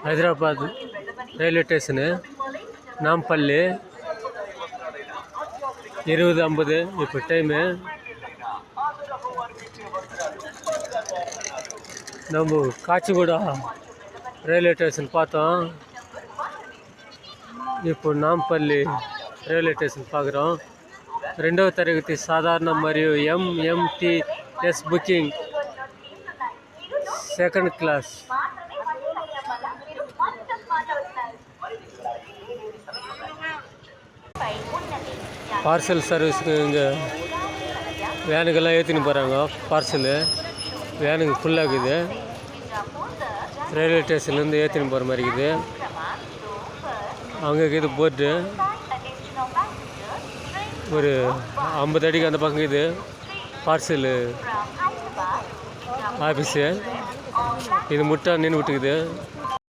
Hyderabad railway station Nampally 20:50 இப்போ time. நம்ம காச்சிகூடா railway station பார்த்தோம். இப்போ నాంపల్లి రైల్వే స్టేషన్ பார்க்குறோம். 2వ తరగతి సాధారణ మరియు MMTS booking second class. Parcel service இங்கே வேனுக்கெல்லாம் ஏற்றின்னு போகிறாங்க. பார்சலு வேனுக்கு ஃபுல்லாகுது. ரயில்வே ஸ்டேஷன்லேருந்து ஏற்றின்னு போகிற மாதிரி இருக்குது. அங்கே இருக்குது போர்டு. ஒரு 50 அடிக்கு அந்த பக்கம் இது பார்சலு ஆஃபீஸு. இது முட்டை நின்று விட்டுக்குது.